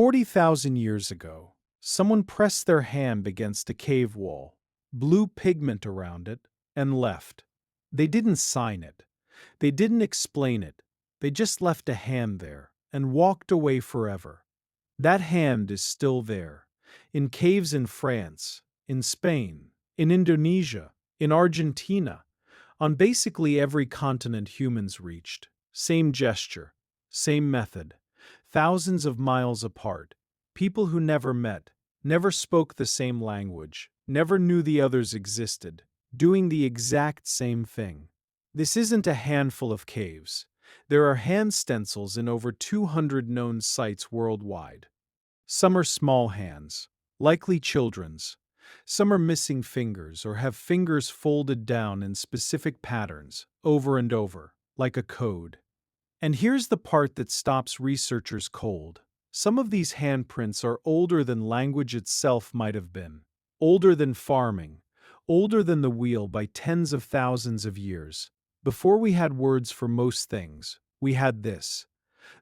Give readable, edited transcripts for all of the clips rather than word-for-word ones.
40,000 years ago, someone pressed their hand against a cave wall, blew pigment around it, and left. They didn't sign it. They didn't explain it. They just left a hand there and walked away forever. That hand is still there, in caves in France, in Spain, in Indonesia, in Argentina, on basically every continent humans reached. Same gesture, same method. Thousands of miles apart, people who never met, never spoke the same language, never knew the others existed, doing the exact same thing. This isn't a handful of caves. There are hand stencils in over 200 known sites worldwide. Some are small hands, likely children's. Some are missing fingers or have fingers folded down in specific patterns, over and over, like a code. And here's the part that stops researchers cold. Some of these handprints are older than language itself might have been, older than farming, older than the wheel by tens of thousands of years. Before we had words for most things, we had this.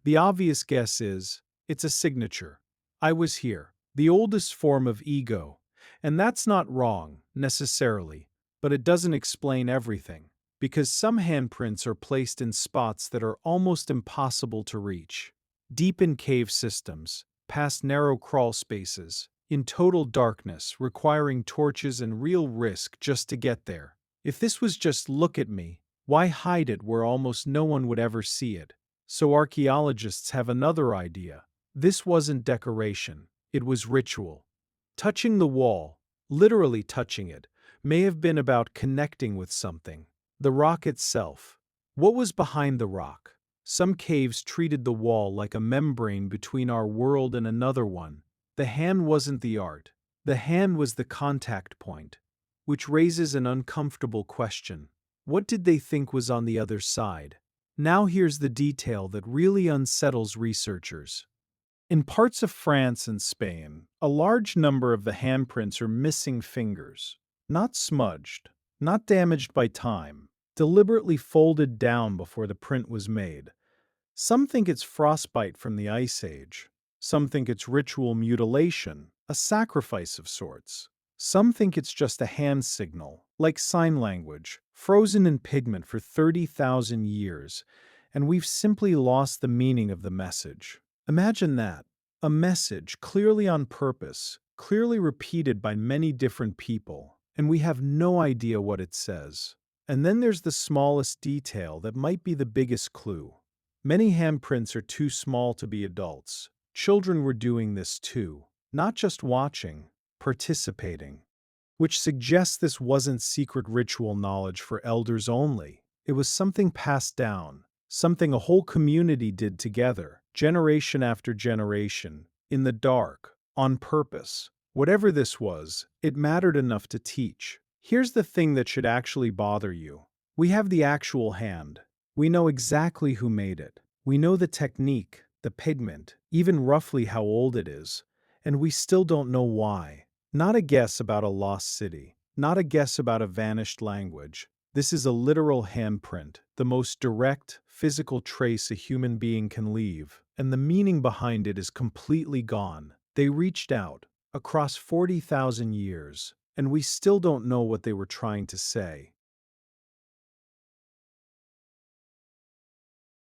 The obvious guess is, it's a signature. I was here, the oldest form of ego. And that's not wrong, necessarily, but it doesn't explain everything. Because some handprints are placed in spots that are almost impossible to reach. Deep in cave systems, past narrow crawl spaces, in total darkness, requiring torches and real risk just to get there. If this was just look at me, why hide it where almost no one would ever see it? So archaeologists have another idea. This wasn't decoration, it was ritual. Touching the wall, literally touching it, may have been about connecting with something. The rock itself. What was behind the rock? Some caves treated the wall like a membrane between our world and another one. The hand wasn't the art. The hand was the contact point. Which raises an uncomfortable question. What did they think was on the other side? Now here's the detail that really unsettles researchers. In parts of France and Spain, a large number of the handprints are missing fingers. Not smudged, not damaged by time, deliberately folded down before the print was made. Some think it's frostbite from the Ice Age. Some think it's ritual mutilation, a sacrifice of sorts. Some think it's just a hand signal, like sign language, frozen in pigment for 30,000 years, and we've simply lost the meaning of the message. Imagine that. A message clearly on purpose, clearly repeated by many different people, and we have no idea what it says. And then there's the smallest detail that might be the biggest clue. Many handprints are too small to be adults. Children were doing this too, not just watching, participating. Which suggests this wasn't secret ritual knowledge for elders only. It was something passed down, something a whole community did together, generation after generation, in the dark, on purpose. Whatever this was, it mattered enough to teach. Here's the thing that should actually bother you. We have the actual hand. We know exactly who made it. We know the technique, the pigment, even roughly how old it is. And we still don't know why. Not a guess about a lost city. Not a guess about a vanished language. This is a literal handprint, the most direct, physical trace a human being can leave. And the meaning behind it is completely gone. They reached out, across 40,000 years, and we still don't know what they were trying to say.